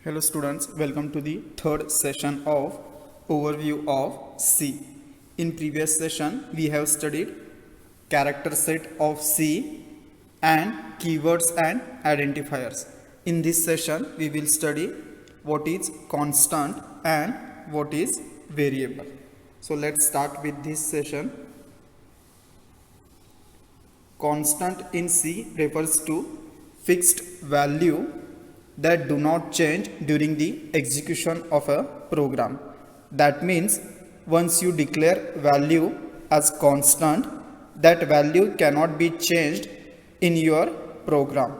Hello students, welcome to the third session of overview of C. In previous session we have studied character set of C and keywords and identifiers. In this session we will study what is constant and what is variable. So let's start with this session. Constant in C refers to fixed value that do not change during the execution of a program. That means once you declare value as constant, that value cannot be changed in your program.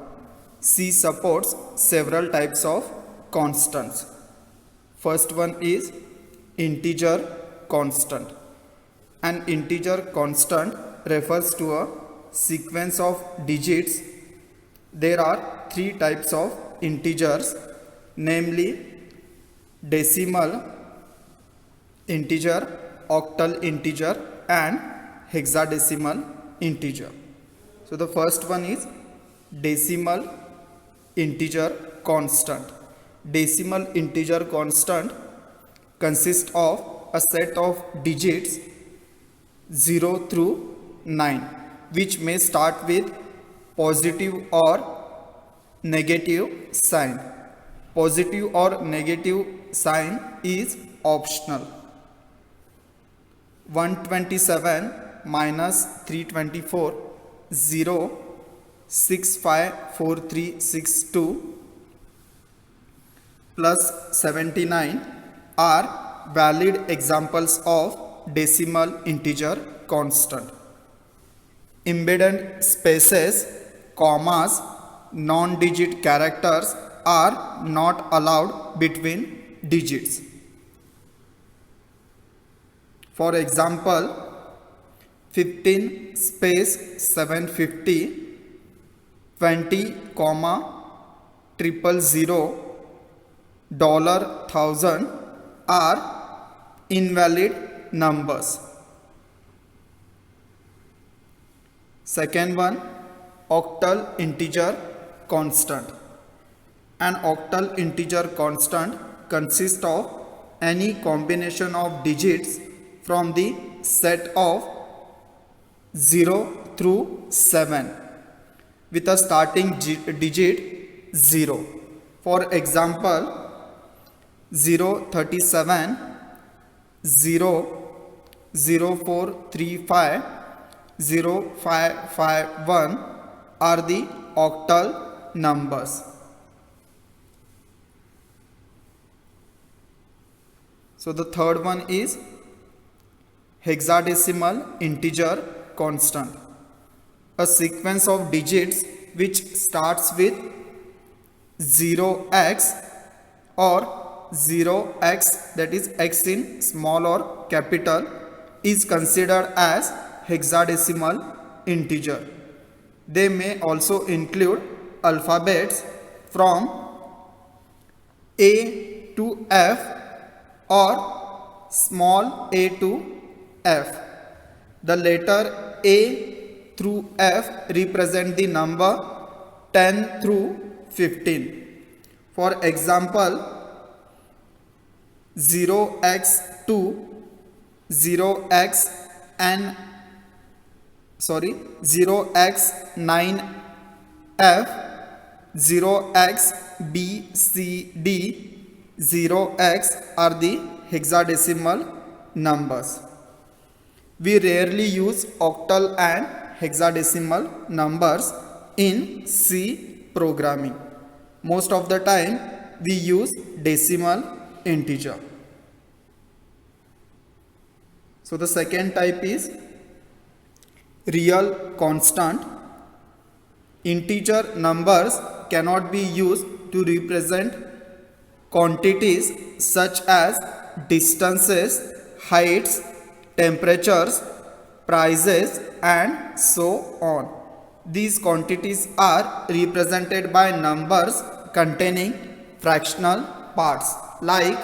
C supports several types of constants. First one is integer constant. An integer constant refers to a sequence of digits. There are three types of integers, namely decimal integer, octal integer and hexadecimal integer. So the first one is decimal integer constant. Decimal integer constant consists of a set of digits 0 through 9, which may start with positive or negative sign. Positive or negative sign is optional. 127 minus 324 0 654362 plus 79 are valid examples of decimal integer constant. Embedded spaces, commas, non-digit characters are not allowed between digits. For example, 15 space 750, 20 comma 000 $1000 are invalid numbers. Second one, octal integer constant. An octal integer constant consists of any combination of digits from the set of 0 through 7 with a starting digit 0. For example, 037, 0435, 0551 are the octal numbers. So the third one is hexadecimal integer constant. A sequence of digits which starts with 0x or 0x, that is x in small or capital, is considered as hexadecimal integer. They may also include alphabets from A to F or small a to F. The letter A through F represent the number 10 through 15. For example, 0x2, 0x9F, 0xBCD, 0x are the hexadecimal numbers. We rarely use octal and hexadecimal numbers in C programming. Most of the time we use decimal integer. So the second type is real constant. Integer numbers cannot be used to represent quantities such as distances, heights, temperatures, prices and so on. These quantities are represented by numbers containing fractional parts like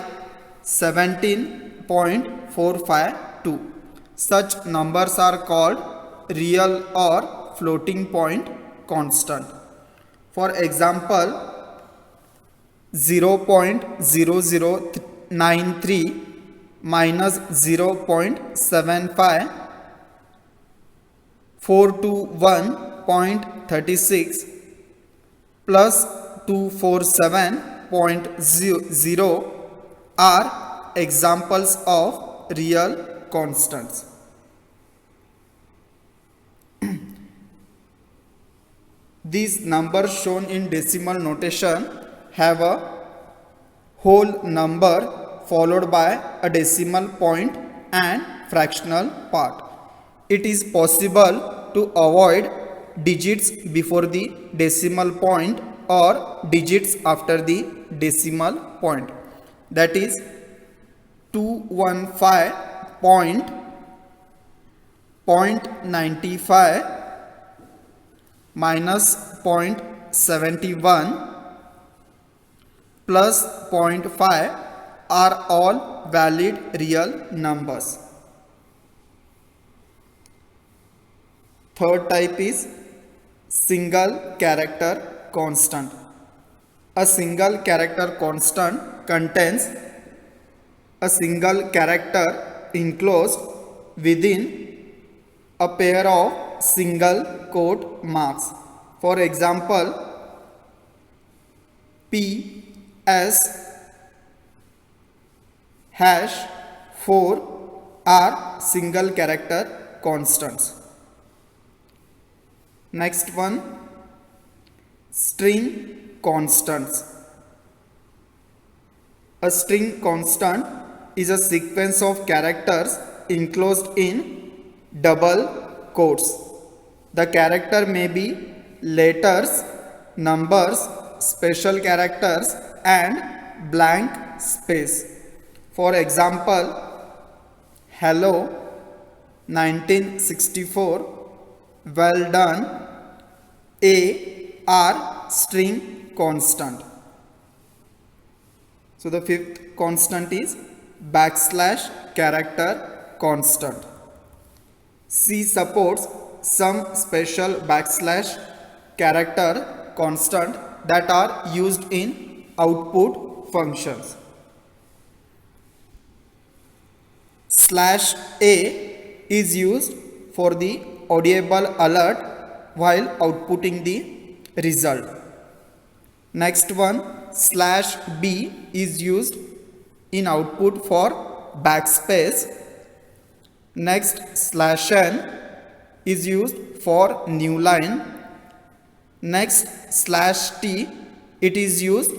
17.452. Such numbers are called real or floating point constant. For example, 0.0093 minus 0.75, 421.36 plus 247.0 are examples of real constants. These numbers shown in decimal notation have a whole number followed by a decimal point and fractional part. It is possible to avoid digits before the decimal point or digits after the decimal point. That is 215.95 minus 0.71 plus 0.5 are all valid real numbers. Third type is single character constant. A single character constant contains a single character enclosed within a pair of single quote marks. For example, P S hash 4 are single character constants. Next one, string constants. A string constant is a sequence of characters enclosed in double quotes. The character may be letters, numbers, special characters and blank space. For example, hello 1964, well done, A are string constant. So the fifth constant is backslash character constant. C supports some special backslash character constant that are used in output functions. Slash A is used for the audible alert while outputting the result. Next one, slash B is used in output for backspace. Next, slash N is used for new line. Next, slash T, it is used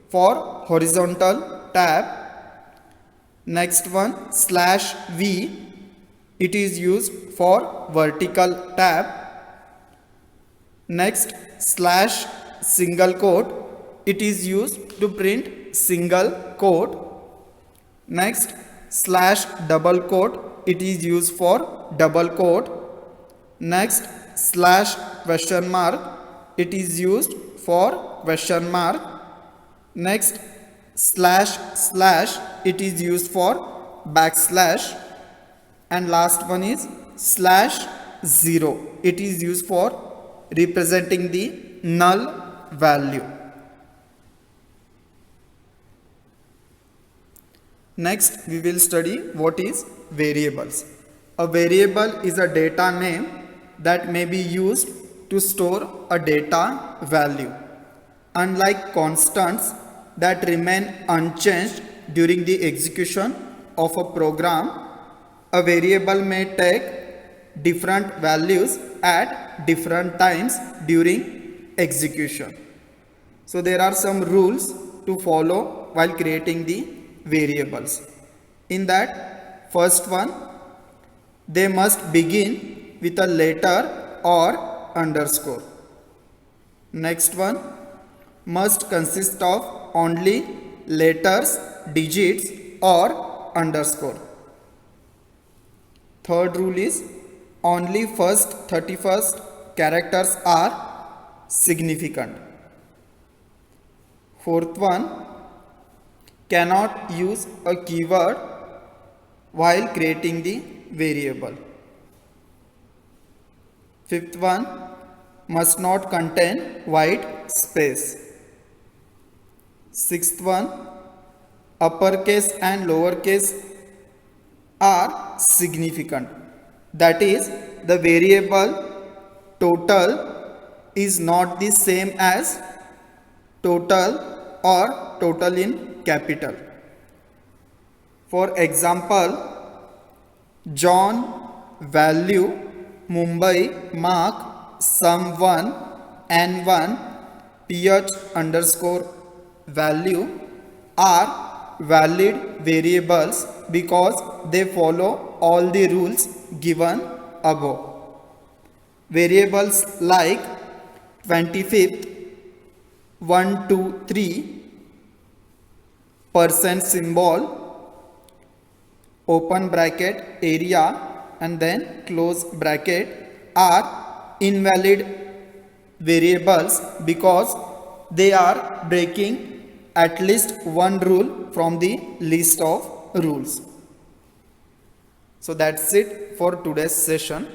for horizontal tab. Next one, slash V, it is used for vertical tab. Next, slash single quote, it is used to print single quote. Next, slash double quote, it is used for double quote. Next, slash question mark, it is used for question mark. Next, slash slash, it is used for backslash. And last one is slash 0, it is used for representing the null value. Next, we will study what is variables. A variable is a data name that may be used to store a data value. Unlike constants that remain unchanged during the execution of a program, a variable may take different values at different times during execution. So there are some rules to follow while creating the variables. In that, first one, they must begin with a letter or underscore. Next one, must consist of only letters, digits or underscore. Third rule is only first 31st characters are significant. Fourth one, cannot use a keyword while creating the variable. Fifth one, must not contain white space. Sixth one, uppercase and lowercase are significant. That is, the variable total is not the same as total or total in capital. For example, John value Mumbai mark sum1 n1 ph underscore value are valid variables because they follow all the rules given above. Variables like 25th, 1, 2, 3, percent symbol, open bracket, area, and then close bracket are invalid variables because they are breaking at least one rule from the list of rules. So that's it for today's session.